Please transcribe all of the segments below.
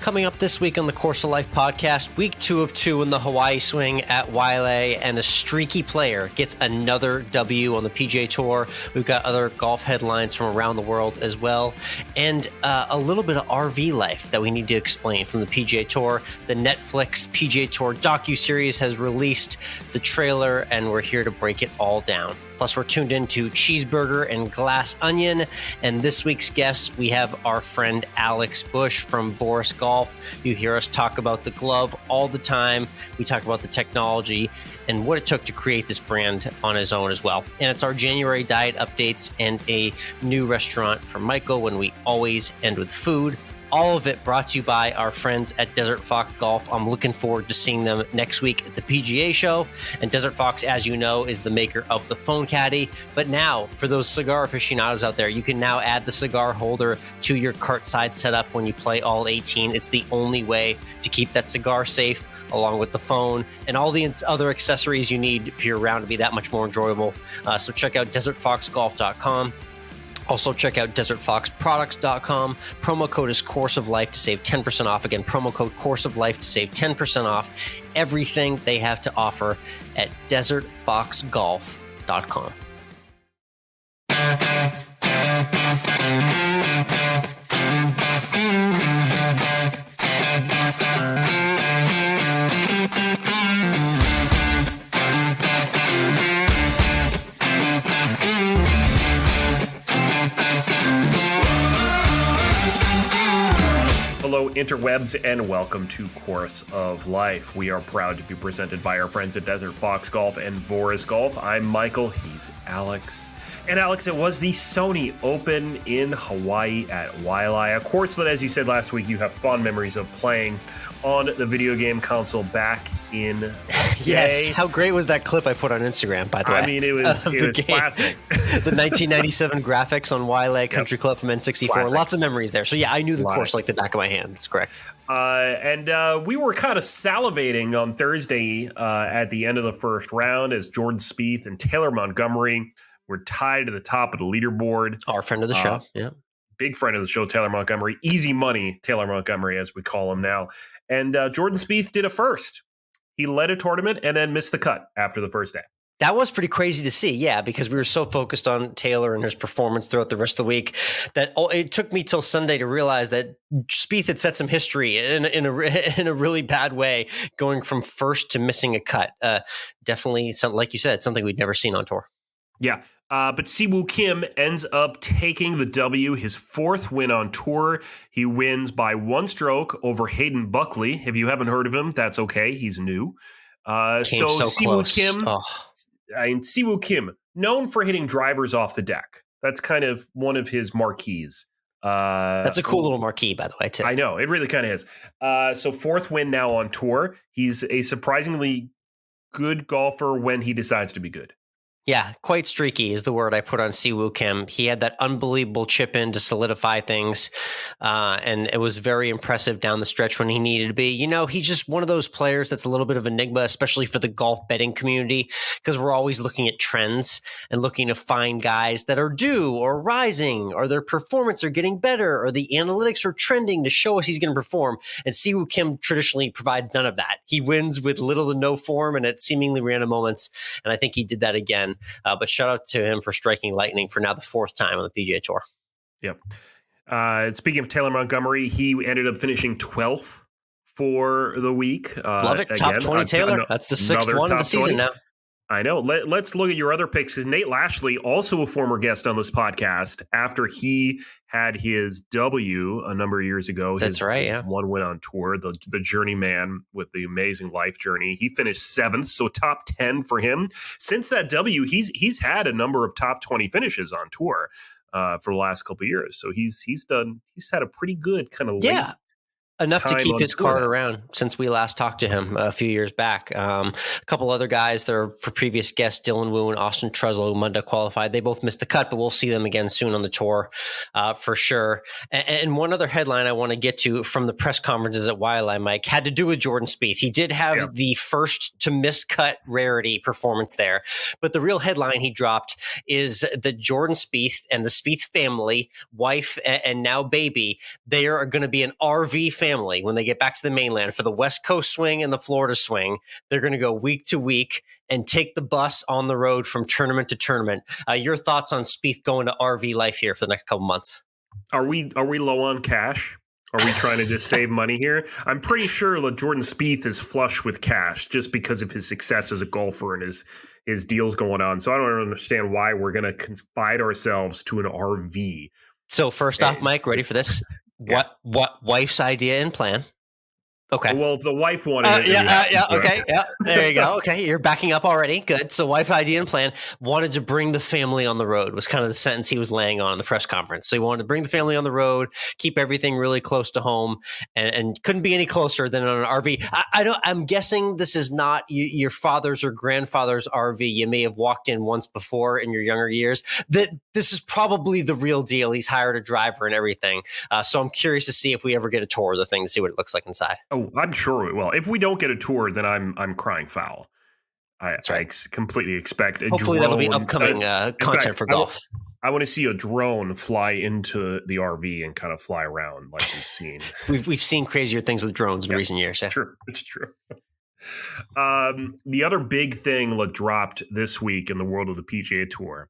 Coming up this week on the Course of Life podcast, week 2 of 2 in the Hawaii swing at Wailea, and a streaky player gets another W on the PGA Tour. We've got other golf headlines from around the world as well, and a little bit of RV life that we need to explain from the PGA Tour. The Netflix PGA Tour docu-series has released the trailer, and we're here to break it all down. Plus, we're tuned into Cheeseburger and Glass Onion. And this week's guest, we have our friend Alex Bush from Voraus Golf. You hear us talk about the glove all the time. We talk about the technology and what it took to create this brand on his own as well. And it's our January diet updates and a new restaurant for Michael when we always end with food. All of it brought to you by our friends at Desert Fox Golf. I'm looking forward to seeing them next week at the PGA show. And Desert Fox, as you know, is the maker of the phone caddy. But now, for those cigar aficionados out there, you can now add the cigar holder to your cart side setup when you play all 18. It's the only way to keep that cigar safe, along with the phone and all the other accessories you need for your round to be that much more enjoyable. So check out desertfoxgolf.com. Also, check out desertfoxproducts.com. Promo code is Course of Life to save 10% off. Again, promo code Course of Life to save 10% off everything they have to offer at desertfoxgolf.com. Hello, interwebs, and welcome to Course of Life. We are proud to be presented by our friends at Desert Fox Golf and Voraus Golf. I'm Michael. He's Alex. And Alex, it was the Sony Open in Hawaii at Wailea, a course that, as you said last week, you have fond memories of playing on the video game console back in the Yes, day. how great was that clip I put on Instagram, by the way? I mean, it was classic. The 1997 graphics on Wailea Country Club from N64. Classic. Lots of memories there. So yeah, I knew the course like the back of my hand. That's correct. And we were kind of salivating on Thursday at the end of the first round as Jordan Spieth and Taylor Montgomery were tied to the top of the leaderboard. Our friend of the show, yeah. Big friend of the show, Taylor Montgomery. Easy money, Taylor Montgomery, as we call him now. And Jordan Spieth did a first. He led a tournament and then missed the cut after the first day. That was pretty crazy to see, yeah, because we were so focused on Taylor and his performance throughout the rest of the week that it took me till Sunday to realize that Spieth had set some history in a really bad way, going from first to missing a cut. Definitely, something like you said, something we'd never seen on tour. Yeah. But Siwoo Kim ends up taking the W, his fourth win on tour. He wins by one stroke over Hayden Buckley. If you haven't heard of him, that's okay. He's new. So Siwoo Kim, known for hitting drivers off the deck. That's kind of one of his marquees. That's a cool little marquee, by the way, too. I know. It really kind of is. So fourth win now on tour. He's a surprisingly good golfer when he decides to be good. Yeah, quite streaky is the word I put on Siwoo Kim. He had that unbelievable chip in to solidify things, and it was very impressive down the stretch when he needed to be. You know, he's just one of those players that's a little bit of an enigma, especially for the golf betting community, because we're always looking at trends and looking to find guys that are due or rising, or their performance are getting better, or the analytics are trending to show us he's going to perform. And Siwoo Kim traditionally provides none of that. He wins with little to no form and at seemingly random moments, and I think he did that again. But shout out to him for striking lightning for now the fourth time on the PGA Tour. Yep. Speaking of Taylor Montgomery, he ended up finishing 12th for the week. Love it. Top 20 Taylor. That's the sixth one of the season 20. Now. I know. Let's look at your other picks. Nate Lashley, also a former guest on this podcast, after he had his W a number of years ago. That's right, yeah. One win on tour, the journeyman with the amazing life journey. He finished 7th, so top 10 for him. Since that W, he's had a number of top 20 finishes on tour for the last couple of years. So he's had a pretty good kind of late. Enough to keep his card around since we last talked to him a few years back. A couple other guys that are for previous guests, Dylan Wu and Austin Trezlo, who Monday qualified. They both missed the cut, but we'll see them again soon on the tour for sure. And one other headline I want to get to from the press conferences at Wailea, Mike, had to do with Jordan Spieth. He did have the first to miss cut rarity performance there. But the real headline he dropped is that Jordan Spieth and the Spieth family, wife and now baby, they are going to be an RV family family, when they get back to the mainland for the West Coast swing and the Florida swing, they're going to go week to week and take the bus on the road from tournament to tournament. Your thoughts on Spieth going to RV life here for the next couple months? Are we low on cash? Are we trying to just save money here? I'm pretty sure that Jordan Spieth is flush with cash just because of his success as a golfer and his deals going on. So I don't understand why we're going to confide ourselves to an RV. So first off, Mike, ready for this? Yeah. What wife's idea and plan? Okay. Well, if the wife wanted it. Okay. Yeah. There you go. Okay. You're backing up already. Good. So wife idea and plan, wanted to bring the family on the road was kind of the sentence he was laying on in the press conference. So he wanted to bring the family on the road, keep everything really close to home, and couldn't be any closer than on an RV. I'm guessing this is not your father's or grandfather's RV. You may have walked in once before in your younger years. That this is probably the real deal. He's hired a driver and everything. So I'm curious to see if we ever get a tour of the thing to see what it looks like inside. Oh, I'm sure we will. If we don't get a tour, then I'm crying foul. I completely expect a Hopefully drone. That'll be upcoming content for golf. I want to see a drone fly into the RV and kind of fly around like we've seen. We've seen crazier things with drones in recent years. Yeah. It's true. The other big thing that dropped this week in the world of the PGA Tour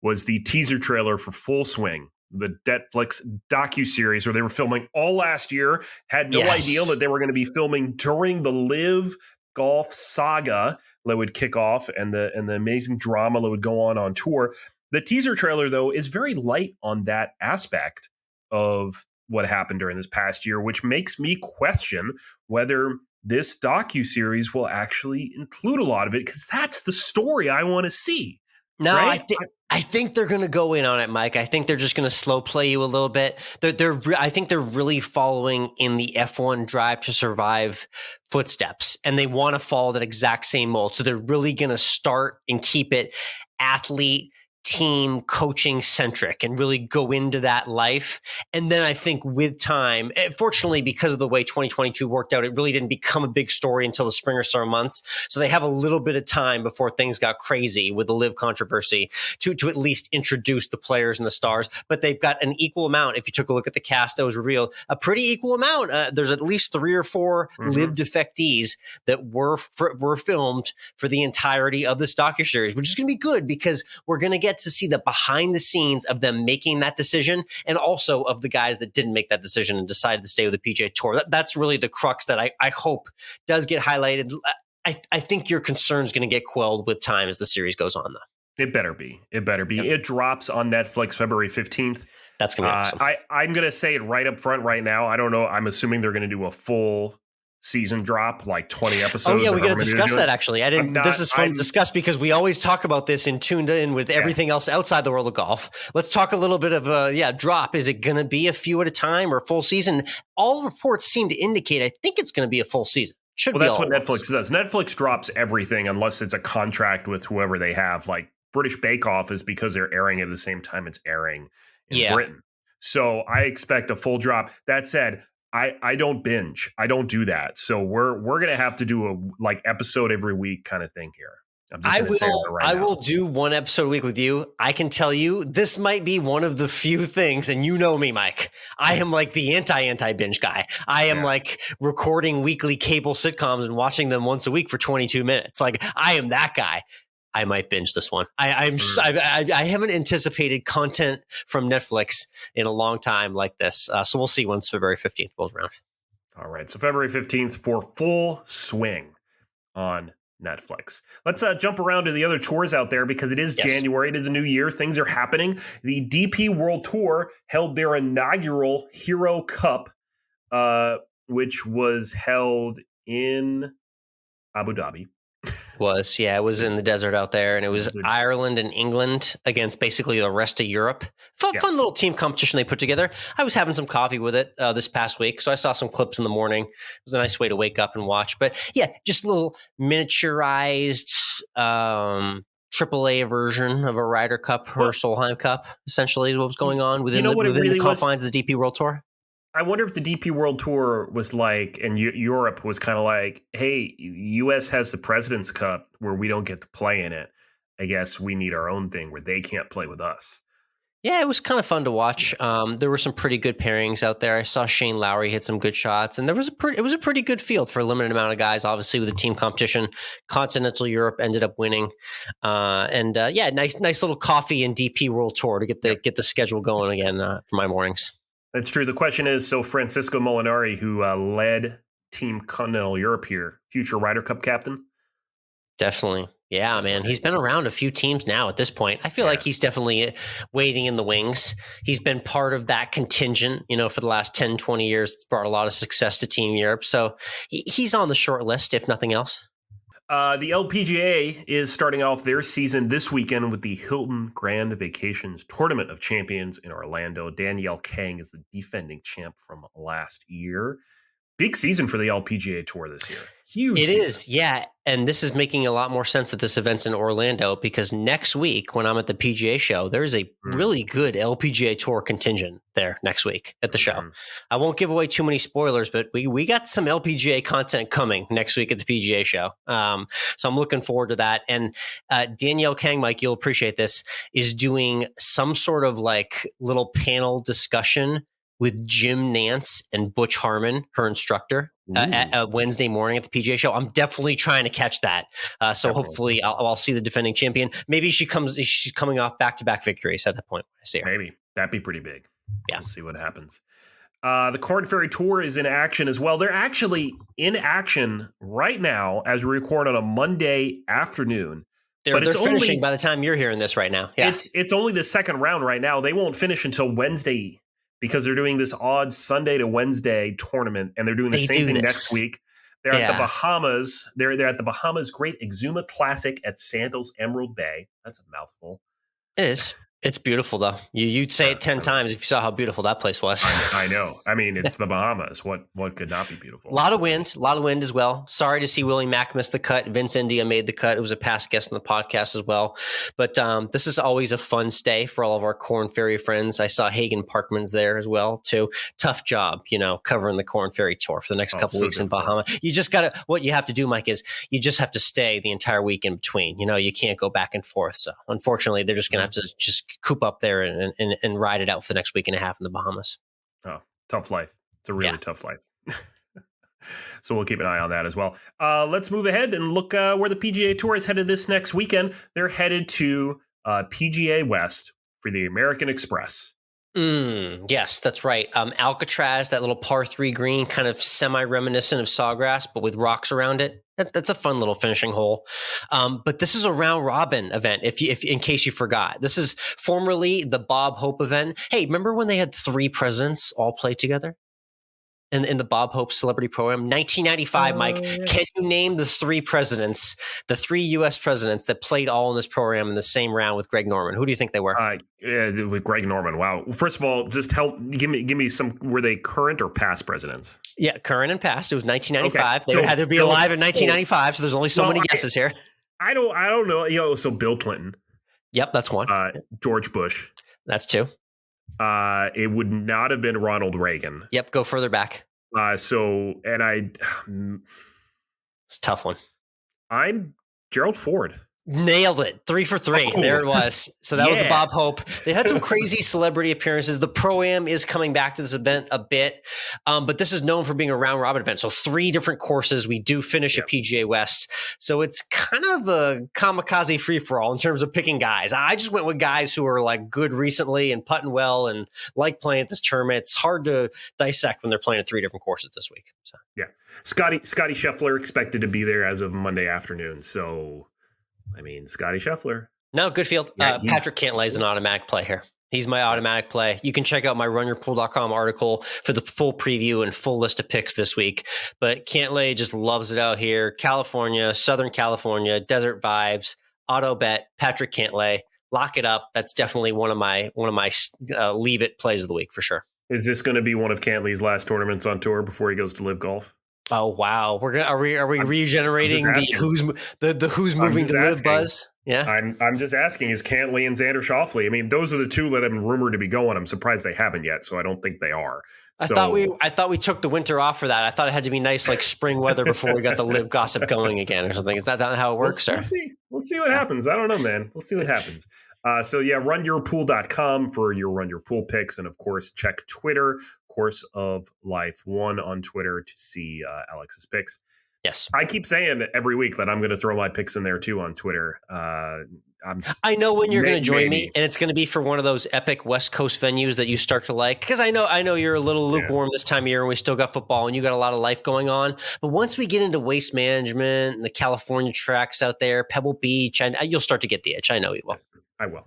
was the teaser trailer for Full Swing, the Netflix docu-series where they were filming all last year, had no idea that they were going to be filming during the LIV golf saga that would kick off and the amazing drama that would go on tour. The teaser trailer, though, is very light on that aspect of what happened during this past year, which makes me question whether this docu-series will actually include a lot of it, because that's the story I want to see. No, right? I think they're going to go in on it, Mike. I think they're just going to slow play you a little bit. I think they're really following in the F1 Drive to Survive footsteps, and they want to follow that exact same mold. So they're really going to start and keep it athlete, team, coaching centric, and really go into that life. And then I think with time, fortunately, because of the way 2022 worked out, it really didn't become a big story until the spring or summer months. So they have a little bit of time before things got crazy with the LIV controversy to at least introduce the players and the stars. But they've got an equal amount. If you took a look at the cast that was revealed, a pretty equal amount. There's at least 3 or 4 LIV defectees that were filmed for the entirety of this docuseries, which is going to be good because we're going to get to see the behind the scenes of them making that decision, and also of the guys that didn't make that decision and decided to stay with the PGA Tour. That's really the crux that I hope does get highlighted. I think your concern is going to get quelled with time as the series goes on, though. It better be. Yep. It drops on Netflix February 15th. That's going to be awesome. I'm going to say it right up front right now. I don't know. I'm assuming they're going to do a full season drop, like 20 episodes. Oh yeah, we got to discuss that actually. This is fun to discuss because we always talk about this in tuned in with everything else outside the world of golf. Let's talk a little bit of drop. Is it going to be a few at a time or full season? All reports seem to indicate I think it's going to be a full season. That's what Netflix does. Netflix drops everything unless it's a contract with whoever they have. Like British Bake Off is because they're airing at the same time it's airing in Britain. So I expect a full drop. That said, I don't binge. I don't do that. So we're going to have to do a episode every week kind of thing here. I will do one episode a week with you. I can tell you this might be one of the few things, and you know me, Mike. I am like the anti binge guy. I am like recording weekly cable sitcoms and watching them once a week for 22 minutes. Like I am that guy. I might binge this one. I haven't anticipated content from Netflix in a long time like this. So we'll see once February 15th rolls around. All right. So February 15th for Full Swing on Netflix. Let's jump around to the other tours out there because it is January. It is a new year. Things are happening. The DP World Tour held their inaugural Hero Cup, which was held in Abu Dhabi. It was in the desert out there, and it was Ireland and England against basically the rest of Europe. Fun little team competition they put together. I was having some coffee with it this past week, so I saw some clips in the morning. It was a nice way to wake up and watch. But just a little miniaturized AAA version of a Ryder Cup or Solheim Cup, essentially is what was going on within the confines of the DP World Tour. I wonder if the DP World Tour was like, and Europe was kind of like, hey, U.S. has the President's Cup where we don't get to play in it. I guess we need our own thing where they can't play with us. Yeah, it was kind of fun to watch. There were some pretty good pairings out there. I saw Shane Lowry hit some good shots, and it was a pretty good field for a limited amount of guys. Obviously, with the team competition, Continental Europe ended up winning, nice little coffee and DP World Tour to get the schedule going again for my mornings. That's true. The question is, so Francisco Molinari, who led Team Continental Europe here, future Ryder Cup captain? Definitely. Yeah, man. He's been around a few teams now at this point. I feel like he's definitely waiting in the wings. He's been part of that contingent, for the last 10, 20 years. It's brought a lot of success to Team Europe. So he's on the short list, if nothing else. The LPGA is starting off their season this weekend with the Hilton Grand Vacations Tournament of Champions in Orlando. Danielle Kang is the defending champ from last year. Big season for the LPGA Tour this year. Huge. It is, yeah. And this is making a lot more sense that this event's in Orlando because next week when I'm at the PGA show, there's a really good LPGA Tour contingent there next week at the show. I won't give away too many spoilers, but we got some LPGA content coming next week at the PGA show. So I'm looking forward to that. And Danielle Kang, Mike, you'll appreciate this, is doing some sort of like little panel discussion with Jim Nance and Butch Harmon, her instructor, at Wednesday morning at the PGA show. I'm definitely trying to catch that. So hopefully I'll see the defending champion. Maybe she's coming off back-to-back victories at that point. I see her. Maybe. That'd be pretty big. Yeah. We'll see what happens. The Korn Ferry Tour is in action as well. They're actually in action right now as we record on a Monday afternoon. They're finishing by the time you're hearing this right now. Yeah. It's only the second round right now. They won't finish until Wednesday because they're doing this odd Sunday to Wednesday tournament, and they're doing the same thing next week. They're at the Bahamas. They're at the Bahamas Great Exuma Classic at Sandals Emerald Bay. That's a mouthful. It is. It's beautiful, though. You'd say it 10 times if you saw how beautiful that place was. I know. I mean, it's the Bahamas. What could not be beautiful? A lot of wind as well. Sorry to see Willie Mack miss the cut. Vince India made the cut. It was a past guest on the podcast as well. But this is always a fun stay for all of our Korn Ferry friends. I saw Hagen Parkman's there as well, too. Tough job, covering the Korn Ferry Tour for the next couple weeks in Bahamas. You just got to, what you have to do, Mike, is you just have to stay the entire week in between. You can't go back and forth. So unfortunately, they're just going to have to just coop up there and ride it out for the next week and a half in the Bahamas. Oh, tough life. It's a really tough life. So we'll keep an eye on that as well. Let's move ahead and look where the PGA Tour is headed this next weekend. They're headed to PGA West for the American Express. Yes, that's right. Alcatraz, that little par 3 green, kind of semi-reminiscent of Sawgrass, but with rocks around it. That's a fun little finishing hole. But this is a round robin event. If in case you forgot, this is formerly the Bob Hope event. Hey, remember when they had 3 presidents all play together in the Bob Hope Celebrity Program? 1995, Mike. Yeah. Can you name the 3 presidents, the 3 U.S. presidents that played all in this program in the same round with Greg Norman? Who do you think they were? With Greg Norman. Wow. First of all, just give me some. Were they current or past presidents? Yeah, current and past. It was 1995. Okay. They had to be alive in 1995. So there's only so many guesses here. I don't know. So Bill Clinton. Yep, that's one. George Bush. That's 2. It would not have been Ronald Reagan. Yep, go further back. It's a tough one. I'm Gerald Ford. Nailed it. 3 for 3. Oh. There it was. So that was the Bob Hope. They had some crazy celebrity appearances. The Pro-Am is coming back to this event a bit, but this is known for being a round robin event. So 3 different courses. We do finish at PGA West. So it's kind of a kamikaze free-for-all in terms of picking guys. I just went with guys who are like good recently and putting well and like playing at this tournament. It's hard to dissect when they're playing at 3 different courses this week. So yeah. Scotty Scheffler expected to be there as of Monday afternoon. So Scotty Scheffler. No, good field. Patrick Cantlay is an automatic play here. He's my automatic play. You can check out my runyourpool.com article for the full preview and full list of picks this week. But Cantlay just loves it out here. California, Southern California, desert vibes, auto bet, Patrick Cantlay. Lock it up. That's definitely one of my leave it plays of the week for sure. Is this going to be one of Cantlay's last tournaments on tour before he goes to LIV Golf? Oh wow, are we regenerating the who's moving to LIV buzz? Yeah. I'm just asking, is Cantley and Xander Schauffele? I mean, those are the two that have been rumored to be going. I'm surprised they haven't yet, so I don't think they are. I thought we took the winter off for that. I thought it had to be nice, like spring weather before we got the live gossip going again or something. Is that not how it works, We'll see. We'll see what happens. I don't know, man. We'll see what happens. runyourpool.com for your Run Your Pool picks. And of course, check Twitter, Course of Life 1 on Twitter to see Alex's picks. Yes. I keep saying every week that I'm going to throw my picks in there too on Twitter. I know when you're going to join me, and it's going to be for one of those epic West Coast venues that you start to like. Because I know you're a little lukewarm this time of year, and we still got football, and you got a lot of life going on. But once we get into waste management and the California tracks out there, Pebble Beach, you'll start to get the itch. I know you will. I will.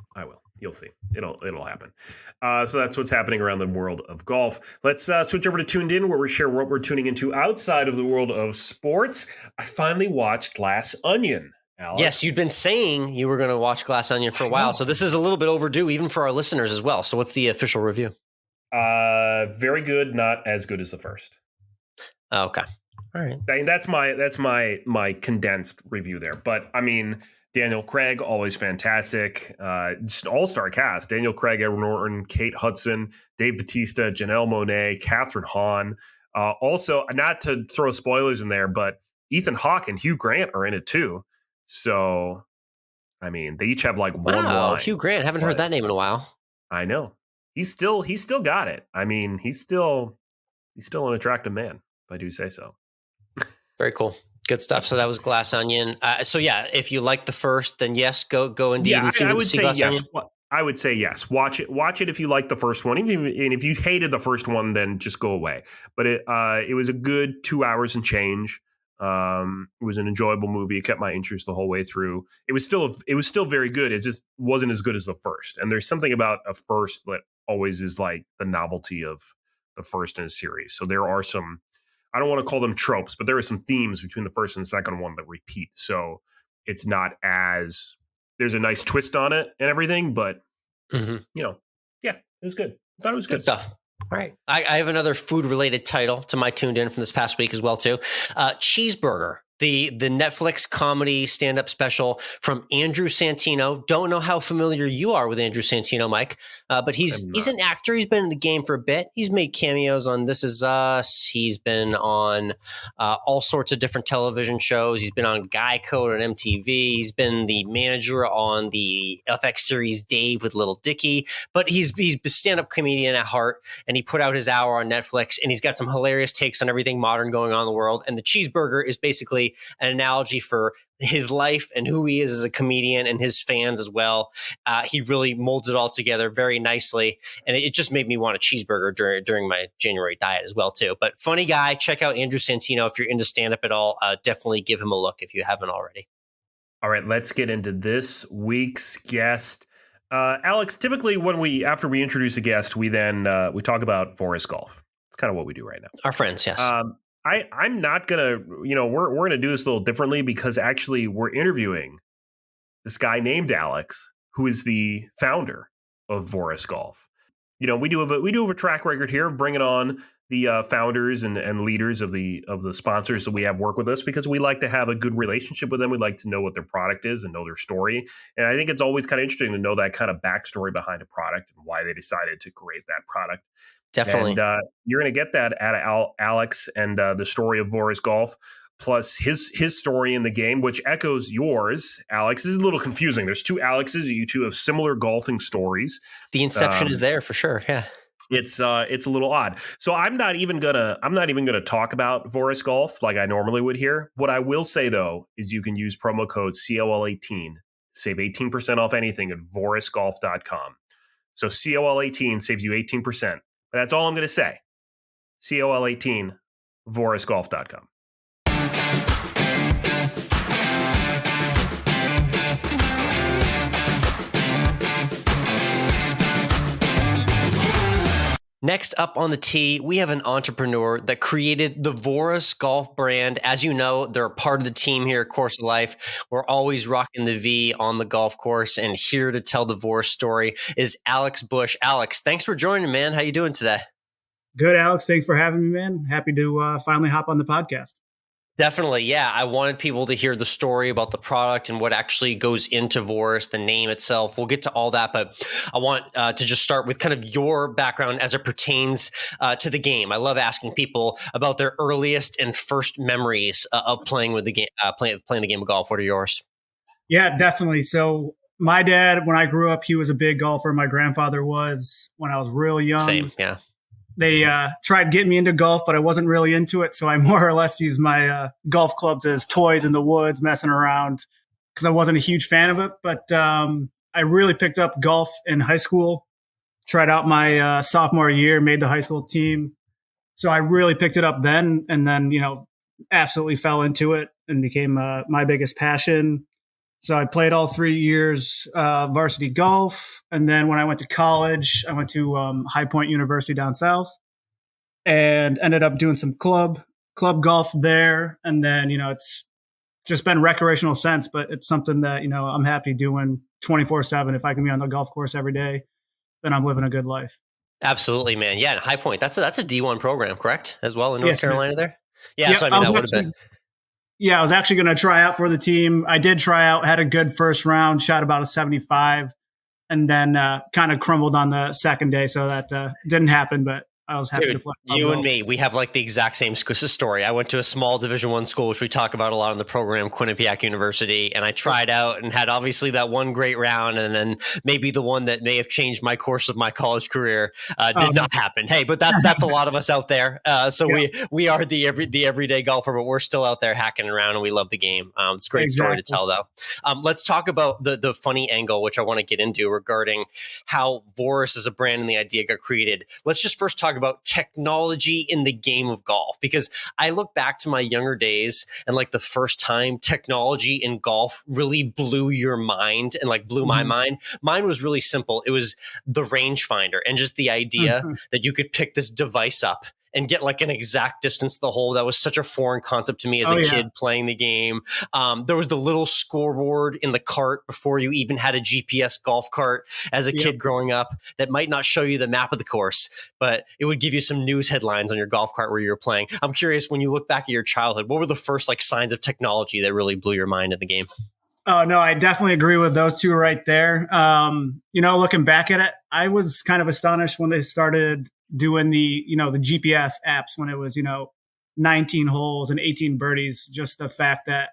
You'll see. It'll happen. So that's what's happening around the world of golf. Let's switch over to Tuned In, where we share what we're tuning into outside of the world of sports. I finally watched Glass Onion. Alex. Yes, you'd been saying you were going to watch Glass Onion for a while, so this is a little bit overdue, even for our listeners as well. So what's the official review? Very good, not as good as the first. Okay. All right. I mean, that's my condensed review there. But I mean, Daniel Craig, always fantastic. Just an all-star cast. Daniel Craig, Edward Norton, Kate Hudson, Dave Bautista, Janelle Monáe, Catherine Hahn. Also, not to throw spoilers in there, but Ethan Hawke and Hugh Grant are in it too. So, I mean, they each have like one line. Hugh Grant, haven't heard that name in a while. I know. He's still got it. I mean, he's still an attractive man, if I do say so. Very cool. Good stuff. So that was Glass Onion. So yeah, if you like the first, then yes, go indeed and see Glass Onion. I would say yes. Watch it if you like the first one. And if you hated the first one, then just go away. But it was a good 2 hours and change. It was an enjoyable movie. It kept my interest the whole way through. It was still very good. It just wasn't as good as the first. And there's something about a first that always is like the novelty of the first in a series. So there are some, I don't want to call them tropes, but there are some themes between the first and the second one that repeat. So it's not as, there's a nice twist on it and everything, but it was good. I thought it was good stuff. All right. I have another food-related title to my Tuned In from this past week as well, too. Cheeseburger, the Netflix comedy stand-up special from Andrew Santino. Don't know how familiar you are with Andrew Santino, Mike, but he's an actor. He's been in the game for a bit. He's made cameos on This Is Us. He's been on all sorts of different television shows. He's been on Guy Code on MTV. He's been the manager on the FX series Dave with Little Dicky. But he's a stand-up comedian at heart, and he put out his hour on Netflix, and he's got some hilarious takes on everything modern going on in the world. And the cheeseburger is basically an analogy for his life and who he is as a comedian and his fans as well. He really molds it all together very nicely. And it just made me want a cheeseburger during my January diet as well, too. But funny guy. Check out Andrew Santino if you're into stand-up at all. Definitely give him a look if you haven't already. All right, let's get into this week's guest. Alex, typically after we introduce a guest, we we talk about Voraus Golf. It's kind of what we do right now. Our friends, yes. I'm not gonna, we're gonna do this a little differently because actually we're interviewing this guy named Alex, who is the founder of Voraus Golf. We do have a track record here of bringing on the founders and leaders of the sponsors that we have work with us because we like to have a good relationship with them. We like to know what their product is and know their story. And I think it's always kind of interesting to know that kind of backstory behind a product and why they decided to create that product. Definitely. And you're going to get that out of Alex and the story of Voraus Golf, plus his story in the game, which echoes yours, Alex. This is a little confusing. There's two Alexes. You two have similar golfing stories. The inception is there for sure. Yeah. It's a little odd. So I'm not even gonna talk about Voraus Golf like I normally would here. What I will say though is you can use promo code COL18, save 18% off anything at vorausgolf.com. So COL18 saves you 18%. But that's all I'm going to say. COL18, vorausgolf.com. Next up on the tee, we have an entrepreneur that created the Voraus Golf brand. As you know, they're a part of the team here at Course of Life. We're always rocking the V on the golf course, and here to tell the Voraus story is Alex Bush. Alex, thanks for joining, man. How you doing today? Good, Alex. Thanks for having me, man. Happy to finally hop on the podcast. Definitely. Yeah. I wanted people to hear the story about the product and what actually goes into Voraus, the name itself. We'll get to all that, but I want to just start with kind of your background as it pertains to the game. I love asking people about their earliest and first memories of playing with the game, playing the game of golf. What are yours? Yeah, definitely. So my dad, when I grew up, he was a big golfer. My grandfather was when I was real young. Same. Yeah. They tried getting me into golf, but I wasn't really into it. So I more or less used my golf clubs as toys in the woods, messing around, because I wasn't a huge fan of it. But I really picked up golf in high school, tried out my sophomore year, made the high school team. So I really picked it up then, and then, absolutely fell into it and became my biggest passion. So I played all 3 years varsity golf. And then when I went to college, I went to High Point University down south and ended up doing some club golf there. And then, it's just been recreational since, but it's something that, I'm happy doing 24/7. If I can be on the golf course every day, then I'm living a good life. Absolutely, man. Yeah. And High Point, that's a D1 program, correct? As well in North Carolina there? Yeah. Yep, So, that would have been. Yeah, I was actually going to try out for the team. I did try out, had a good first round, shot about a 75, and then kind of crumbled on the second day. So that didn't happen, but I was happy to play. You and me, we have like the exact same story. I went to a small Division I school, which we talk about a lot in the program, Quinnipiac University, and I tried out and had obviously that one great round, and then maybe the one that may have changed my course of my college career did not happen. Hey, but that's a lot of us out there. So yeah. we are the everyday golfer, but we're still out there hacking around, and we love the game. It's a great story to tell, though. Let's talk about the funny angle, which I want to get into regarding how Voraus as a brand and the idea got created. Let's just first talk about technology in the game of golf, because I look back to my younger days and like the first time technology in golf really blew your mind and like blew my mind. Mine was really simple. It was the rangefinder and just the idea that you could pick this device up and get like an exact distance to the hole. That was such a foreign concept to me as a kid playing the game. There was the little scoreboard in the cart before you even had a GPS golf cart as a kid growing up that might not show you the map of the course, but it would give you some news headlines on your golf cart where you were playing. I'm curious, when you look back at your childhood, what were the first like signs of technology that really blew your mind in the game? Oh, no, I definitely agree with those two right there. Looking back at it, I was kind of astonished when they started doing the GPS apps when it was, 19 holes and 18 birdies. Just the fact that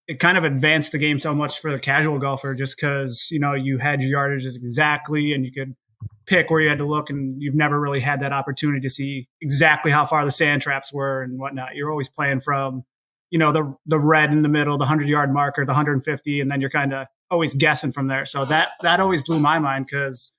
it kind of advanced the game so much for the casual golfer, just because, you had your yardages exactly and you could pick where you had to look, and you've never really had that opportunity to see exactly how far the sand traps were and whatnot. You're always playing from, the red in the middle, the 100-yard marker, the 150, and then you're kind of always guessing from there. So that always blew my mind because,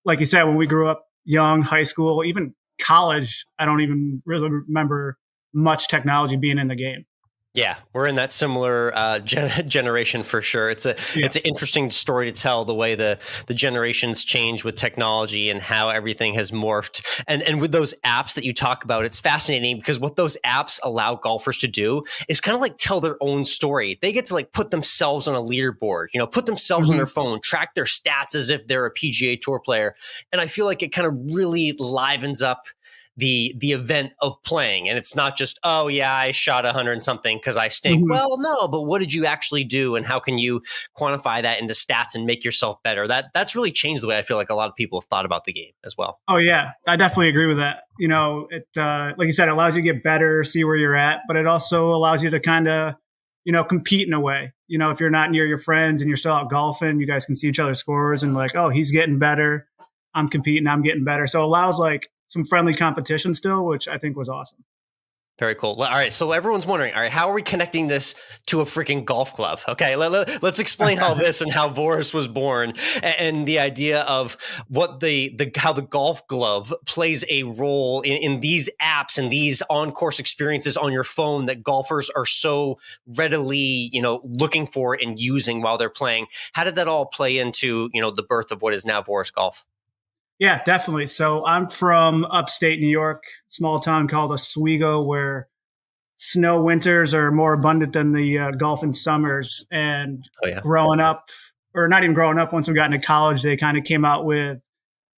like you said, when we grew up, young, high school, even college, I don't even really remember much technology being in the game. Yeah, we're in that similar generation for sure. It's an interesting story to tell, the way the generations change with technology and how everything has morphed. And with those apps that you talk about, it's fascinating because what those apps allow golfers to do is kind of like tell their own story. They get to like put themselves on a leaderboard, put themselves on their phone, track their stats as if they're a PGA Tour player. And I feel like it kind of really livens up the event of playing. And it's not just, oh yeah, I shot 100 and something because I stink. Well, no, but what did you actually do? And how can you quantify that into stats and make yourself better? That's really changed the way I feel like a lot of people have thought about the game as well. Oh yeah, I definitely agree with that. It like you said, it allows you to get better, see where you're at, but it also allows you to kind of, compete in a way. If you're not near your friends and you're still out golfing, you guys can see each other's scores and like, oh, he's getting better, I'm competing, I'm getting better. So it allows like some friendly competition still, which I think was awesome. Very cool. All right. So everyone's wondering, all right, how are we connecting this to a freaking golf glove? Okay. Let's explain how this and how Voraus was born and the idea of what how the golf glove plays a role in these apps and these on-course experiences on your phone that golfers are so readily, looking for and using while they're playing. How did that all play into, the birth of what is now Voraus Golf? Yeah, definitely. So I'm from upstate New York, small town called Oswego, where snow winters are more abundant than the golfing summers. And growing up, or not even growing up, once we got into college, they kind of came out with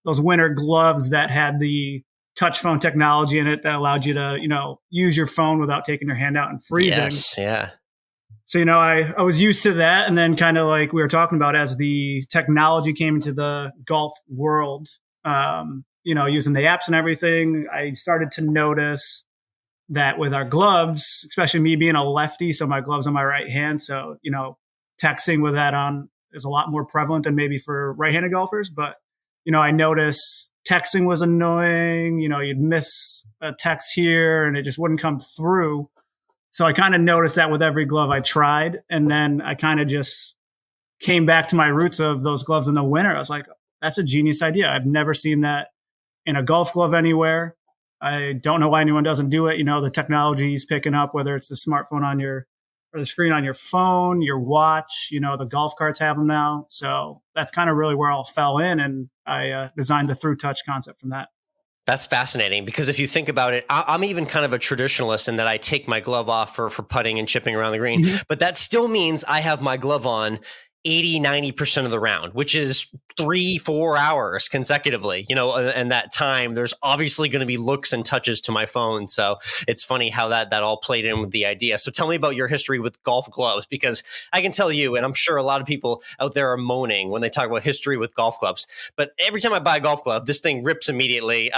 those winter gloves that had the touch phone technology in it that allowed you to, use your phone without taking your hand out and freezing. Yes, yeah. So, I was used to that. And then kind of like we were talking about, as the technology came into the golf world, using the apps and everything, I started to notice that with our gloves, especially me being a lefty, so my gloves on my right hand. So, texting with that on is a lot more prevalent than maybe for right-handed golfers. But, I noticed texting was annoying. You'd miss a text here and it just wouldn't come through. So I kind of noticed that with every glove I tried. And then I kind of just came back to my roots of those gloves in the winter. I was like, that's a genius idea. I've never seen that in a golf glove anywhere. I don't know why anyone doesn't do it. The technology is picking up, whether it's the smartphone or the screen on your phone, your watch, the golf carts have them now. So that's kind of really where it all fell in. And I designed the through touch concept from that. That's fascinating, because if you think about it, I'm even kind of a traditionalist in that I take my glove off for putting and chipping around the green. Mm-hmm. But that still means I have my glove on 80-90% of the round, which is 3-4 hours consecutively, and that time there's obviously going to be looks and touches to my phone. So it's funny how that all played in with the idea. So tell me about your history with golf gloves, because I can tell you, and I'm sure a lot of people out there are moaning when they talk about history with golf gloves, but every time I buy a golf glove, this thing rips immediately.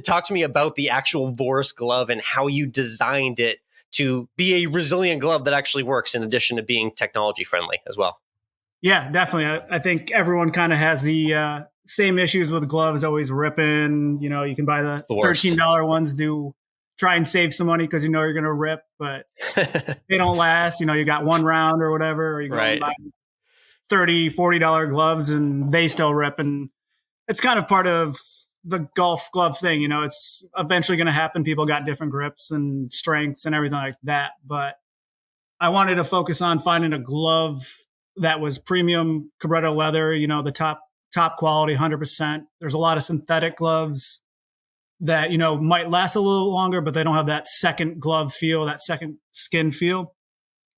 Talk to me about the actual Voraus glove and how you designed it to be a resilient glove that actually works, in addition to being technology friendly as well. Yeah, definitely. I think everyone kind of has the same issues with gloves, always ripping. You can buy the $13 ones to try and save some money because you're going to rip, but they don't last. You got one round or whatever, or you go and buy $30, $40 gloves and they still rip. And it's kind of part of the golf glove thing. It's eventually going to happen. People got different grips and strengths and everything like that. But I wanted to focus on finding a glove that was premium Cabretto leather, the top quality, 100%. There's a lot of synthetic gloves that, might last a little longer, but they don't have that second glove feel, that second skin feel.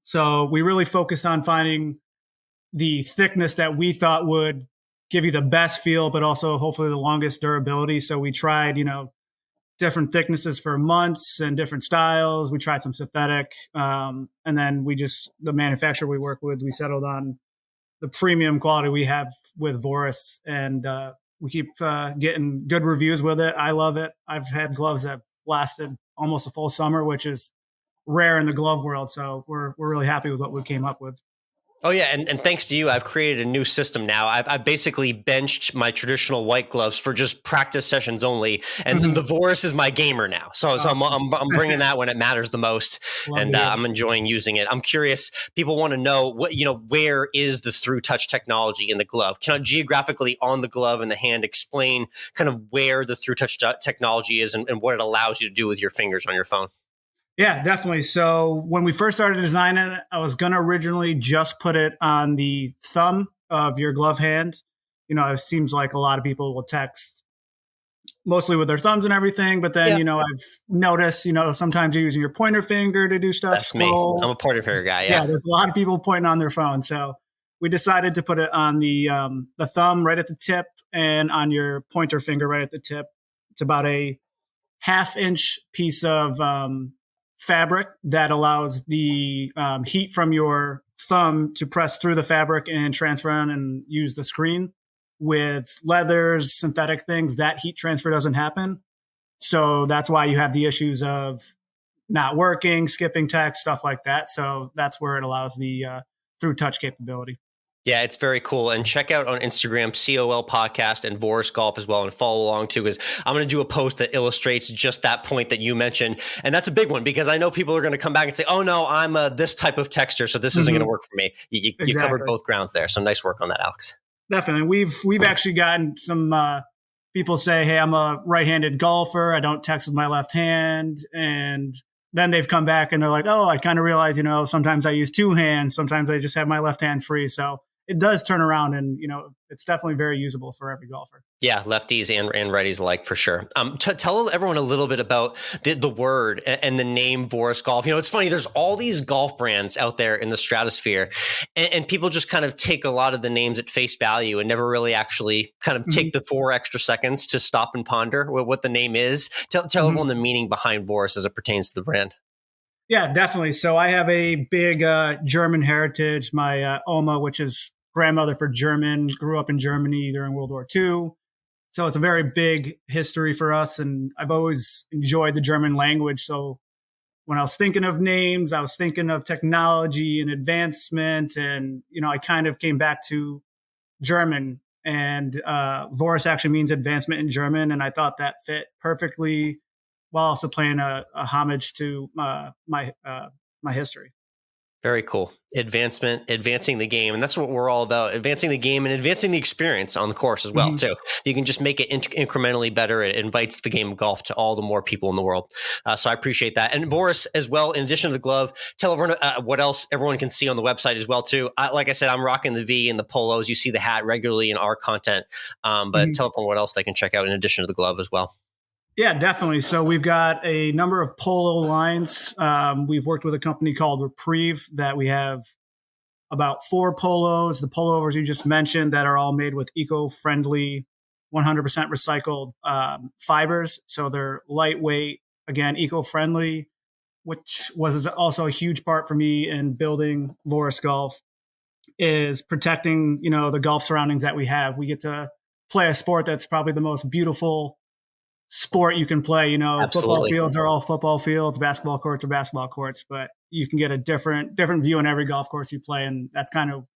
So we really focused on finding the thickness that we thought would give you the best feel, but also hopefully the longest durability. So we tried, different thicknesses for months and different styles. We tried some synthetic. And then the manufacturer we work with, we settled on the premium quality we have with Voraus. And we keep getting good reviews with it. I love it. I've had gloves that lasted almost a full summer, which is rare in the glove world. So we're really happy with what we came up with. Oh, yeah. And thanks to you, I've created a new system now. I've basically benched my traditional white gloves for just practice sessions only. And the Voraus is my gamer now. So I'm bringing that when it matters the most. And I'm enjoying using it. I'm curious. People want to know where is the through touch technology in the glove? Can I geographically on the glove and the hand explain kind of where the through touch technology is and what it allows you to do with your fingers on your phone? Yeah, definitely. So when we first started designing it, I was going to originally just put it on the thumb of your glove hand. It seems like a lot of people will text mostly with their thumbs and everything. But then, I've noticed, sometimes you're using your pointer finger to do stuff. That's me. I'm a pointer finger guy. Yeah, there's a lot of people pointing on their phone. So we decided to put it on the thumb right at the tip and on your pointer finger right at the tip. It's about a 1/2-inch piece of fabric that allows the heat from your thumb to press through the fabric and transfer on and use the screen. With leathers, synthetic things, that heat transfer doesn't happen. So that's why you have the issues of not working, skipping text, stuff like that. So that's where it allows the through touch capability. Yeah, it's very cool. And check out on Instagram, COL Podcast and Voraus Golf as well, and follow along too, because I'm going to do a post that illustrates just that point that you mentioned. And that's a big one, because I know people are going to come back and say, oh, no, I'm this type of texter, so this isn't going to work for me. You covered both grounds there. So nice work on that, Alex. Definitely. We've actually gotten some people say, hey, I'm a right-handed golfer. I don't text with my left hand. And then they've come back and they're like, oh, I kind of realize, sometimes I use two hands. Sometimes I just have my left hand free. So it does turn around, and it's definitely very usable for every golfer. Yeah, lefties and righties alike, for sure. Tell everyone a little bit about the word and the name Voraus Golf. It's funny. There's all these golf brands out there in the stratosphere, and people just kind of take a lot of the names at face value and never really actually kind of take the 4 extra seconds to stop and ponder what the name is. Tell everyone the meaning behind Voraus as it pertains to the brand. Yeah, definitely. So I have a big German heritage. My Alma, which is grandmother for German, grew up in Germany during World War II. So it's a very big history for us. And I've always enjoyed the German language. So when I was thinking of names, I was thinking of technology and advancement. And, I kind of came back to German. And Voraus actually means advancement in German. And I thought that fit perfectly, while also playing a homage to my history. Very cool. Advancing the game. And that's what we're all about, advancing the game and advancing the experience on the course as well, too. You can just make it incrementally better. It invites the game of golf to all the more people in the world. So I appreciate that. And Voraus as well, in addition to the glove, tell everyone what else everyone can see on the website as well, too. Like I said, I'm rocking the V and the polos. You see the hat regularly in our content. But tell everyone what else they can check out in addition to the glove as well. Yeah, definitely. So we've got a number of polo lines. We've worked with a company called Reprieve that we have about 4 polos. The pullovers you just mentioned that are all made with eco-friendly, 100% recycled fibers. So they're lightweight, again, eco-friendly, which was also a huge part for me in building Voraus Golf, is protecting, the golf surroundings that we have. We get to play a sport that's probably the most beautiful sport you can play. Absolutely. Football fields are all football fields, basketball courts are basketball courts, but you can get a different view on every golf course you play. And that's kind of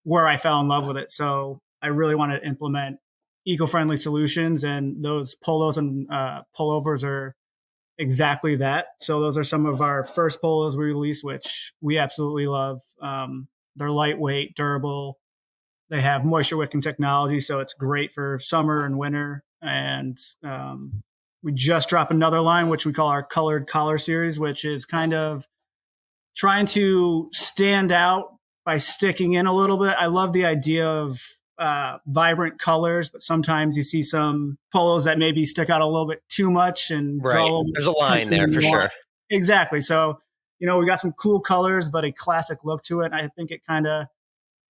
where I fell in love with it. So I really want to implement eco-friendly solutions, and those polos and pullovers are exactly that. So those are some of our first polos we released, which we absolutely love. They're lightweight, durable. They have moisture wicking technology, so it's great for summer and winter. And we just dropped another line, which we call our Colored Collar series, which is kind of trying to stand out by sticking in a little bit. I love the idea of vibrant colors, but sometimes you see some polos that maybe stick out a little bit too much and draw There's a line there for sure. Exactly. So, we got some cool colors, but a classic look to it. I think it kind of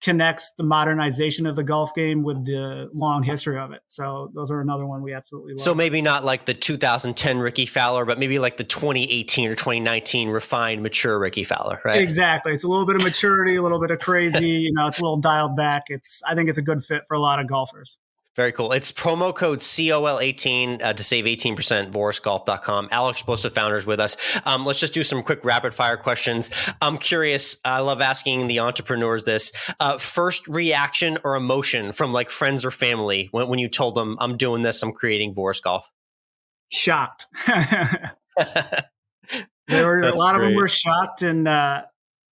connects the modernization of the golf game with the long history of it. So those are another one we absolutely love. So maybe not like the 2010 Ricky Fowler, but maybe like the 2018 or 2019 refined, mature Ricky Fowler, right? Exactly. It's a little bit of maturity, a little bit of crazy, it's a little dialed back. I think it's a good fit for a lot of golfers. Very cool. It's promo code COL18 to save 18%, VorausGolf.com. Alex Explosive Founders with us. Let's just do some quick rapid fire questions. I'm curious. I love asking the entrepreneurs this. First reaction or emotion from like friends or family when you told them, I'm doing this, I'm creating Voraus Golf? Shocked. A lot of them were shocked, and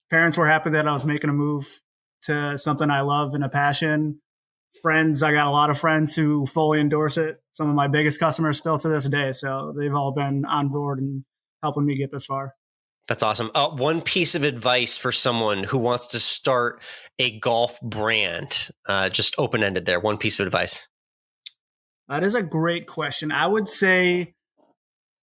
parents were happy that I was making a move to something I love and a passion. Friends, I got a lot of friends who fully endorse it. Some of my biggest customers still to this day. So they've all been on board and helping me get this far. That's awesome. One piece of advice for someone who wants to start a golf brand, just open-ended there. One piece of advice. That is a great question. I would say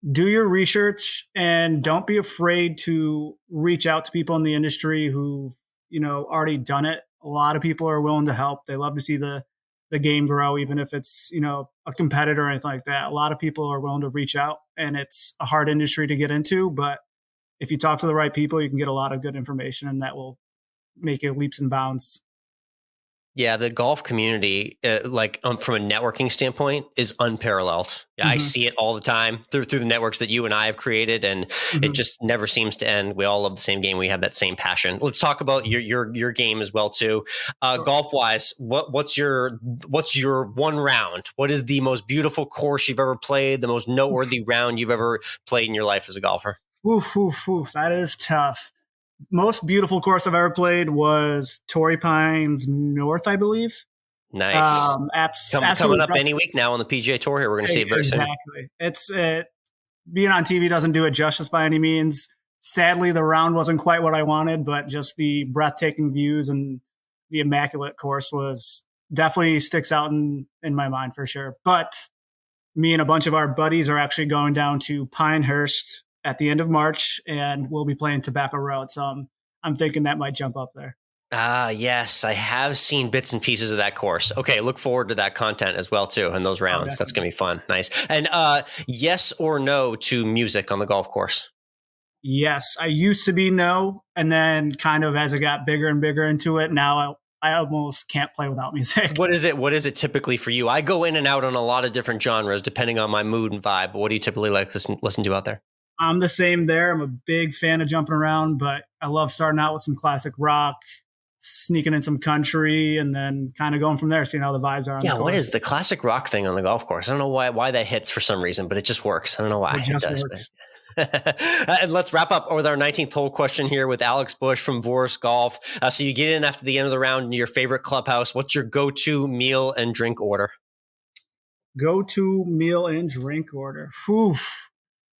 do your research and don't be afraid to reach out to people in the industry who've, already done it. A lot of people are willing to help. They love to see the game grow, even if it's, a competitor or anything like that. A lot of people are willing to reach out, and it's a hard industry to get into. But if you talk to the right people, you can get a lot of good information, and that will make it leaps and bounds. Yeah, the golf community, from a networking standpoint, is unparalleled. Yeah, I see it all the time through the networks that you and I have created, and it just never seems to end. We all love the same game. We have that same passion. Let's talk about your game as well too. Golf wise, what's your one round? What is the most beautiful course you've ever played? The most noteworthy round you've ever played in your life as a golfer? That is tough. Most beautiful course I've ever played was Torrey Pines North, I believe. Nice. Coming up any week now on the PGA Tour here. We're going to see it very soon. Exactly. Being on TV doesn't do it justice by any means. Sadly, the round wasn't quite what I wanted, but just the breathtaking views and the Immaculate course was definitely sticks out in my mind for sure. But me and a bunch of our buddies are actually going down to Pinehurst at the end of March, and we'll be playing Tobacco Road. So I'm thinking that might jump up there. Ah, yes, I have seen bits and pieces of that course. Okay, look forward to that content as well too, and those rounds. That's gonna be fun. Nice. And yes or no to music on the golf course? Yes, I used to be no, and then kind of as I got bigger and bigger into it, now I almost can't play without music. What is it? What is it typically for you? I go in and out on a lot of different genres depending on my mood and vibe. But what do you typically like to listen to out there? I'm the same there. I'm a big fan of jumping around, but I love starting out with some classic rock, sneaking in some country, and then kind of going from there, seeing how the vibes are. Yeah, what is the classic rock thing on the golf course? I don't know why that hits for some reason, but it just works. I don't know why it just works. And let's wrap up with our 19th hole question here with Alex Bush from Voraus Golf. So you get in after the end of the round into your favorite clubhouse. What's your go-to meal and drink order? Go-to meal and drink order. Whew.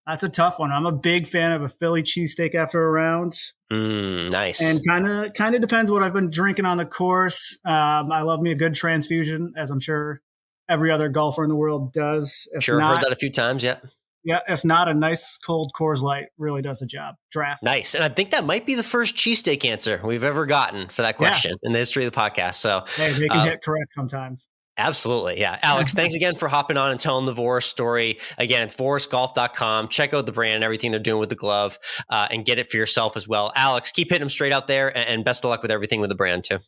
That's a tough one. I'm a big fan of a Philly cheesesteak after a round. Nice. And kind of depends what I've been drinking on the course. I love me a good transfusion, as I'm sure every other golfer in the world does. If sure, not, heard that a few times, yeah. Yeah, if not, a nice cold Coors Light really does the job. Draft. Nice. And I think that might be the first cheesesteak answer we've ever gotten for that question in the history of the podcast. So hey, they can hit correct sometimes. Absolutely. Yeah. Alex, thanks again for hopping on and telling the Voraus story. Again, it's vorausgolf.com. Check out the brand and everything they're doing with the glove and get it for yourself as well. Alex, keep hitting them straight out there and best of luck with everything with the brand too.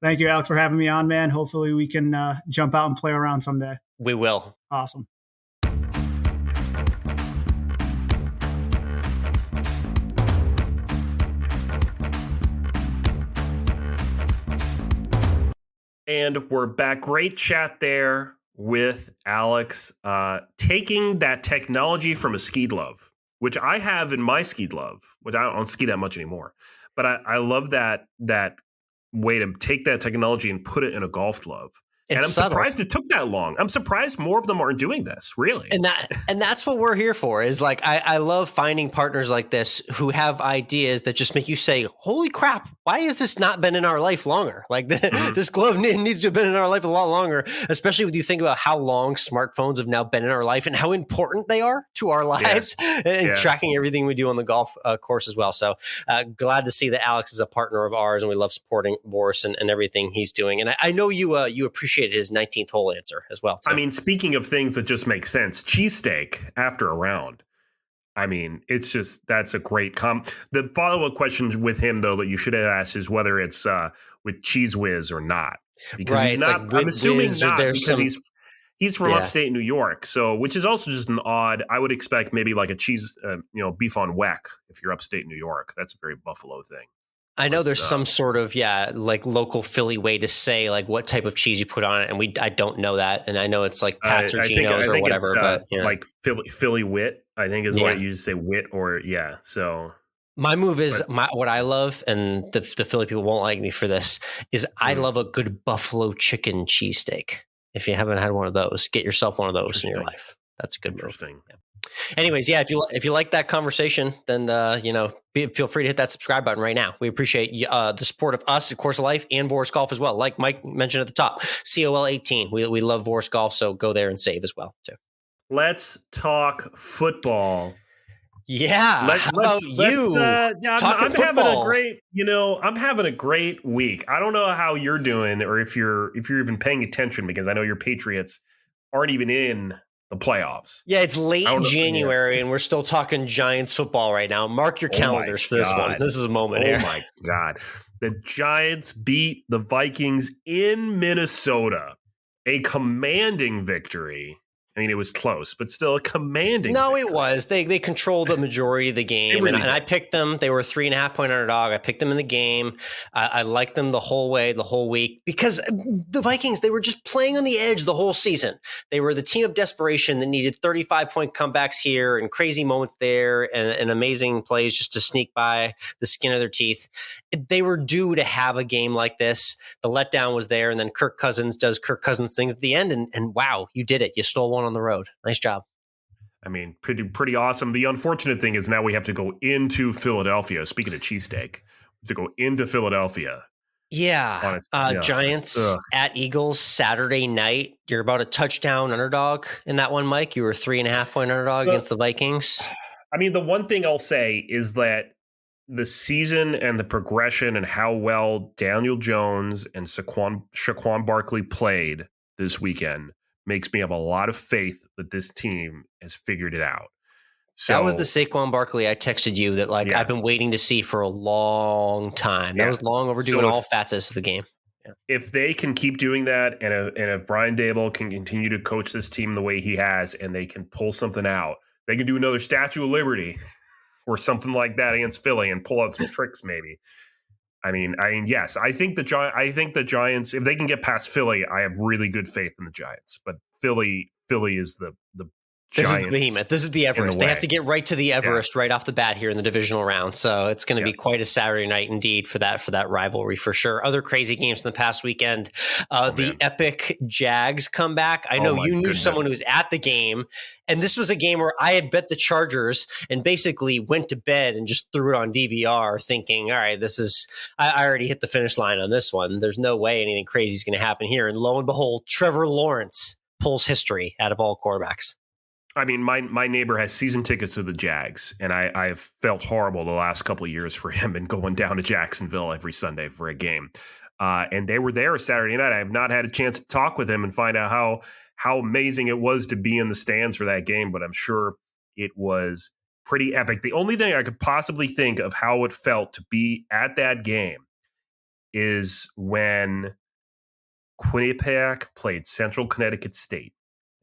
Thank you, Alex, for having me on, man. Hopefully we can jump out and play around someday. We will. Awesome. And we're back. Great chat there with Alex, taking that technology from a ski glove, which I have in my ski glove, which I don't ski that much anymore. But I love that way to take that technology and put it in a golf glove. And I'm surprised it took that long. I'm surprised more of them aren't doing this, really. And that's what we're here for, is like, I love finding partners like this who have ideas that just make you say, holy crap, why has this not been in our life longer? Like this glove needs to have been in our life a lot longer, especially when you think about how long smartphones have now been in our life and how important they are to our lives and tracking everything we do on the golf course as well. So glad to see that Alex is a partner of ours and we love supporting Voraus and everything he's doing. And I know you appreciate his 19th hole answer as well too. I mean, speaking of things that just make sense, cheesesteak after a round. I mean, it's just, that's a great The follow-up question with him, though, that you should have asked is whether it's with Cheese Whiz or not. Because he's not, like I'm assuming not, because he's from upstate New York. So, which is also just an odd, I would expect maybe like a cheese, beef on weck if you're upstate New York. That's a very Buffalo thing. I know there's some sort of, like local Philly way to say like what type of cheese you put on it. And I don't know that. And I know it's like Pats or Geno's or whatever. But like Philly wit, I think is what I use to say wit or so. My move is what I love, and the Philly people won't like me for this, is I love a good buffalo chicken cheesesteak. If you haven't had one of those, get yourself one of those in your life. That's a good move. Yeah. Anyways, if you like that conversation, then feel free to hit that subscribe button right now. We appreciate the support of us at Course of Life and Voraus Golf as well. Like Mike mentioned at the top, COL 18. We love Voraus Golf, so go there and save as well too. Let's talk football. Yeah, how about you? I'm having a great, I'm having a great week. I don't know how you're doing, or if you're even paying attention, because I know your Patriots aren't even in the playoffs. Yeah, it's late January, and we're still talking Giants football right now. Mark your calendars for this one. This is a moment here. Oh my God. The Giants beat the Vikings in Minnesota. A commanding victory. I mean, it was close, but still a commanding victory. It was. They controlled the majority of the game, and I picked them. They were 3.5 point underdog. I picked them in the game. I liked them the whole week, because the Vikings, they were just playing on the edge the whole season. They were the team of desperation that needed 35-point comebacks here and crazy moments there and amazing plays just to sneak by the skin of their teeth. They were due to have a game like this. The letdown was there, and then Kirk Cousins does Kirk Cousins things at the end, and wow, you did it. You stole one on the road. Nice job. I mean, pretty awesome. The unfortunate thing is now we have to go into Philadelphia. Speaking of cheesesteak, to go into Philadelphia Yeah. Honestly, Giants at Eagles Saturday night. You're about a touchdown underdog in that one, Mike. You were 3.5-point underdog against the Vikings. I mean, the one thing I'll say is that the season and the progression and how well Daniel Jones and Saquon Barkley played this weekend makes me have a lot of faith that this team has figured it out. So, that was the Saquon Barkley I texted you that I've been waiting to see for a long time. That was long overdue in all facets of the game. Yeah. If they can keep doing that, and if Brian Daboll can continue to coach this team the way he has, and they can pull something out, they can do another Statue of Liberty or something like that against Philly and pull out some tricks maybe. I mean, yes, I think the Giants, if they can get past Philly, I have really good faith in the Giants. But Philly is the This is the behemoth. This is the Everest. They have to get right to the Everest right off the bat here in the divisional round. So it's going to be quite a Saturday night indeed for that rivalry for sure. Other crazy games in the past weekend. The epic Jags comeback. I know you knew someone who was at the game, and this was a game where I had bet the Chargers and basically went to bed and just threw it on DVR thinking, all right, I already hit the finish line on this one. There's no way anything crazy is going to happen here. And lo and behold, Trevor Lawrence pulls history out of all quarterbacks. I mean, my neighbor has season tickets to the Jags, and I've felt horrible the last couple of years for him and going down to Jacksonville every Sunday for a game. And they were there Saturday night. I have not had a chance to talk with him and find out how amazing it was to be in the stands for that game, but I'm sure it was pretty epic. The only thing I could possibly think of how it felt to be at that game is when Quinnipiac played Central Connecticut State.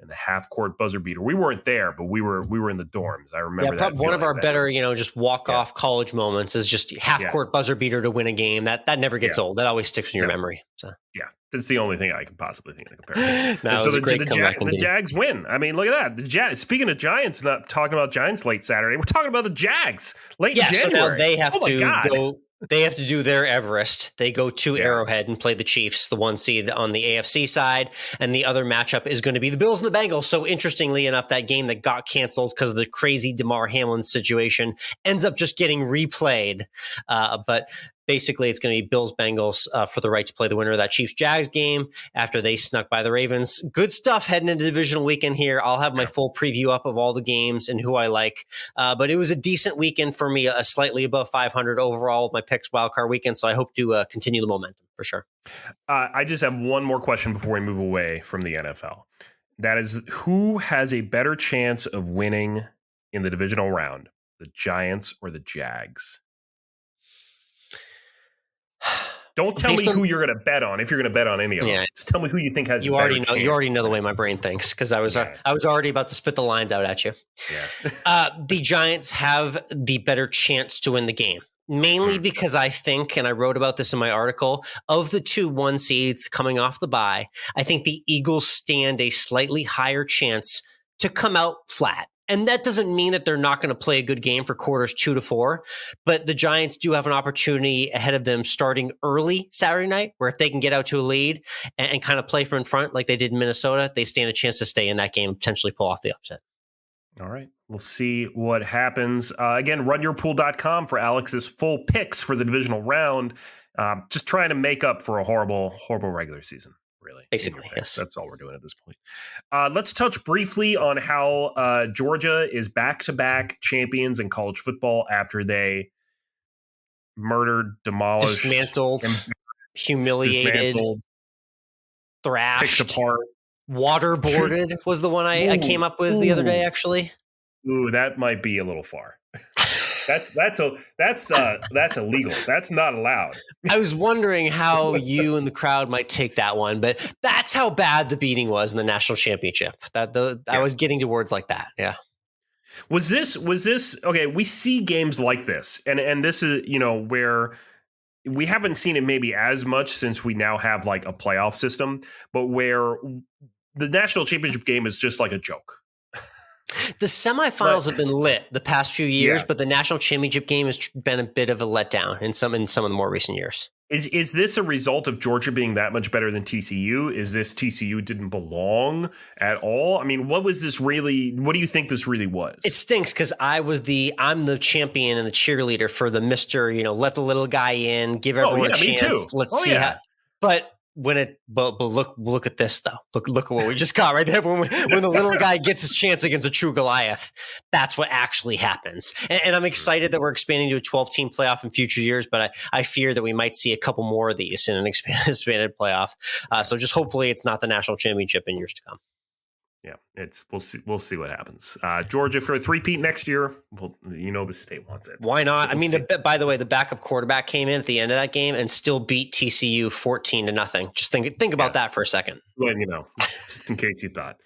And the half-court buzzer beater. We weren't there, but we were in the dorms. I remember that. One of our better, just walk-off college moments is just half-court buzzer beater to win a game. That never gets old. That always sticks in your memory. So. Yeah, that's the only thing I can possibly think of to compare. So the Jags win. I mean, look at that. Speaking of Giants, not talking about Giants late Saturday, we're talking about the Jags late in January. So now they have to go. They have to do their Everest. They go to Arrowhead and play the Chiefs, the 1 seed on the AFC side. And the other matchup is going to be the Bills and the Bengals. So interestingly enough, that game that got canceled because of the crazy DeMar Hamlin situation ends up just getting replayed. But basically, it's going to be Bills-Bengals for the right to play the winner of that Chiefs-Jags game after they snuck by the Ravens. Good stuff heading into divisional weekend here. I'll have my full preview up of all the games and who I like. But it was a decent weekend for me, a slightly above 500 overall with my picks wildcard weekend. So I hope to continue the momentum for sure. I just have one more question before we move away from the NFL. That is, who has a better chance of winning in the divisional round, the Giants or the Jags? Don't tell me who you're going to bet on if you're going to bet on any of them. Just tell me who you think has. You already know the way my brain thinks because I was already about to spit the lines out at you. Yeah. The Giants have the better chance to win the game, mainly because I think, and I wrote about this in my article, of the 2 1 seeds coming off the bye, I think the Eagles stand a slightly higher chance to come out flat. And that doesn't mean that they're not going to play a good game for quarters 2 to 4, but the Giants do have an opportunity ahead of them starting early Saturday night, where if they can get out to a lead and kind of play from in front like they did in Minnesota, they stand a chance to stay in that game and potentially pull off the upset. All right. We'll see what happens. Again, runyourpool.com for Alex's full picks for the divisional round. Just trying to make up for a horrible regular season. Really, basically, yes. That's all we're doing at this point. Let's touch briefly on how Georgia is back-to-back champions in college football after they murdered, demolished, dismantled, humiliated, thrashed, picked apart, waterboarded was the one I came up with the other day. Actually, that might be a little far. That's illegal. That's not allowed. I was wondering how you and the crowd might take that one, but that's how bad the beating was in the national championship. I was getting to words like that. Yeah. Was this okay? We see games like this, and this is where we haven't seen it maybe as much since we now have like a playoff system, but where the national championship game is just like a joke. The semifinals have been lit the past few years, Yeah. but the national championship game has been a bit of a letdown in some of the more recent years. Is this a result of Georgia being that much better than TCU? Is this TCU didn't belong at all? I mean, what was this really? What do you think this really was? It stinks because I'm the champion and the cheerleader for the Mr. Let the little guy in, give everyone a chance. Me too. Let's see how. But look at this though. Look at what we just got right there. When the little guy gets his chance against a true Goliath, that's what actually happens. And I'm excited that we're expanding to a 12-team playoff in future years, but I fear that we might see a couple more of these in an expanded playoff. So just hopefully it's not the national championship in years to come. Yeah, we'll see what happens. Georgia for a three-peat next year. Well, the state wants it. Why not? By the way, the backup quarterback came in at the end of that game and still beat TCU 14-0. Just think about that for a second. Well, just in case you thought.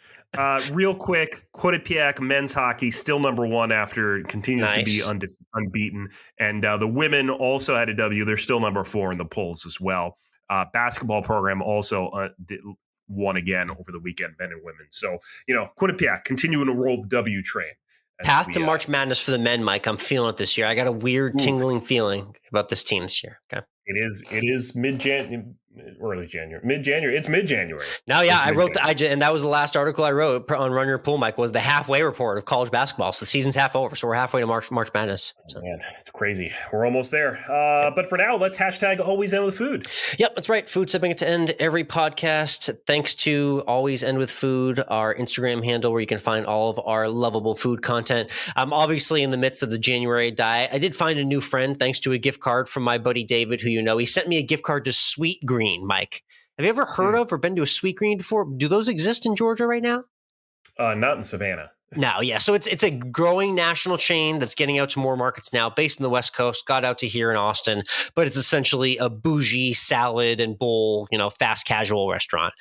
Real quick, Quinnipiac men's hockey still number one after it continues to be unbeaten, and the women also had a W. They're still number 4 in the polls as well. Basketball program also won again over the weekend, men and women. So, Quinnipiac continuing to roll the W train. Path to March Madness for the men, Mike. I'm feeling it this year. I got a weird tingling feeling about this team this year. Okay. It is mid-January, mid-January. It's mid-January. No, yeah, I wrote and that was the last article I wrote on Run Your Pool, Mike, was the halfway report of college basketball. So the season's half over. So we're halfway to March Madness. So. Man, it's crazy. We're almost there. But for now, let's hashtag Always End with Food. Yep, that's right. Food segment to end every podcast. Thanks to Always End with Food, our Instagram handle where you can find all of our lovable food content. I'm obviously in the midst of the January diet. I did find a new friend thanks to a gift card from my buddy David, who he sent me a gift card to Sweet Green, Mike. Have you ever heard of or been to a Sweet Green before? Do those exist in Georgia right now? Not in Savannah. No, yeah. So it's a growing national chain that's getting out to more markets now, based in the West Coast, got out to here in Austin, but it's essentially a bougie salad and bowl, fast casual restaurant.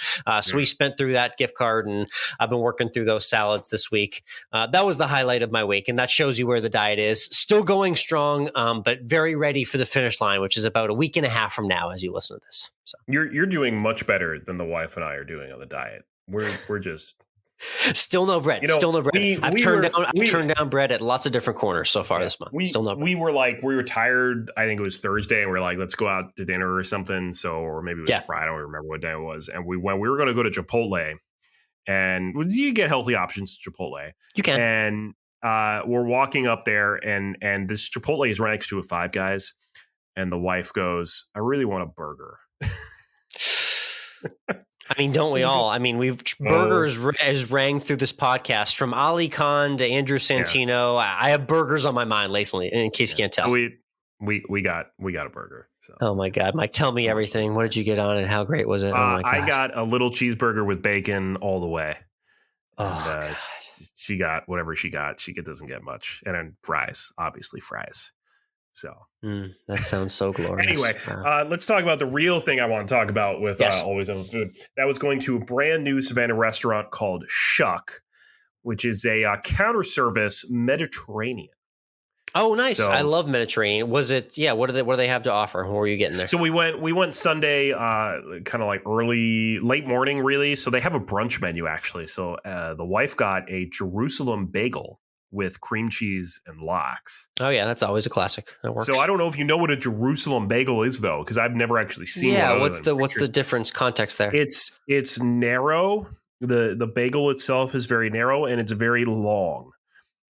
So we spent through that gift card, and I've been working through those salads this week. That was the highlight of my week, and that shows you where the diet is. Still going strong, but very ready for the finish line, which is about a week and a half from now as you listen to this. So you're doing much better than the wife and I are doing on the diet. We're just... Still no bread. Still no bread. I've turned down bread at lots of different corners so far this month. Still no bread. We were tired. I think it was Thursday, and we were like, let's go out to dinner or something. Or maybe it was Friday. I don't remember what day it was. And we were going to go to Chipotle, and you get healthy options at Chipotle. You can. And we're walking up there, and this Chipotle is right next to a Five Guys, and the wife goes, "I really want a burger." I mean, don't we all? I mean, burgers has rang through this podcast from Ali Khan to Andrew Santino. Yeah. I have burgers on my mind lately, in case you can't tell. We got a burger. So. Oh my God, Mike, tell me everything. What did you get on it? How great was it? Oh my God. I got a little cheeseburger with bacon all the way. And, she got whatever she got. She doesn't get much, and then obviously fries. So that sounds so glorious. Anyway, let's talk about the real thing I want to talk about with Always End with Food. That was going to a brand new Savannah restaurant called Shuck, which is a counter service Mediterranean. Oh, nice! So, I love Mediterranean. Was it? Yeah. What do they have to offer? What were you getting there? So we went Sunday, kind of like late morning, really. So they have a brunch menu actually. So the wife got a Jerusalem bagel with cream cheese and lox. Oh yeah, that's always a classic. That works. So I don't know if you know what a Jerusalem bagel is though, because I've never actually seen one. Yeah, what's the difference context there? It's narrow. The bagel itself is very narrow and it's very long.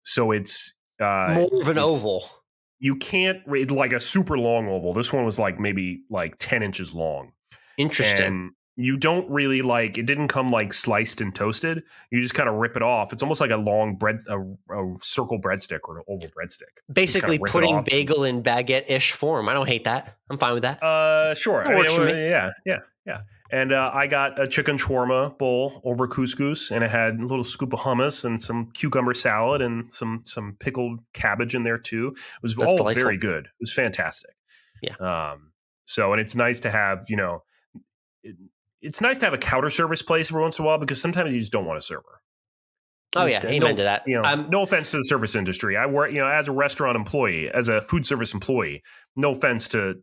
So it's more of an oval. You can't read like a super long oval. This one was maybe 10 inches long. Interesting. And you don't really it didn't come sliced and toasted. You just kind of rip it off. It's almost like a long a circle breadstick or an oval breadstick. Basically putting bagel in baguette-ish form. I don't hate that. I'm fine with that. Sure. That works for me. Yeah. And I got a chicken shawarma bowl over couscous, and it had a little scoop of hummus and some cucumber salad and some pickled cabbage in there too. It was all delightful. Very good. It was fantastic. Yeah. And it's nice to have, it's nice to have a counter service place every once in a while because sometimes you just don't want a server. Oh yeah, amen to that. No offense to the service industry. I work, as a restaurant employee, as a food service employee. No offense to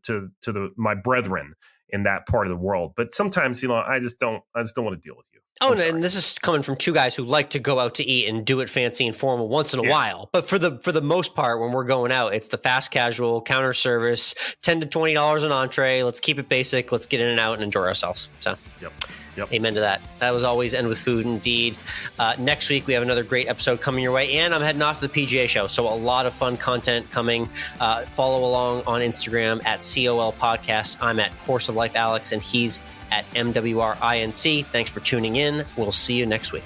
my brethren in that part of the world, but sometimes I just don't want to deal with you. Oh, and this is coming from two guys who like to go out to eat and do it fancy and formal once in a while. But for the most part, when we're going out, it's the fast casual counter service, $10 to $20 an entree. Let's keep it basic. Let's get in and out and enjoy ourselves. So, Yep. Amen to that. That was Always End with Food, indeed. Next week, we have another great episode coming your way, and I'm heading off to the PGA show, so a lot of fun content coming. Follow along on Instagram at COL Podcast. I'm at Course of Life Alex, and he's at MWRINC. Thanks for tuning in. We'll see you next week.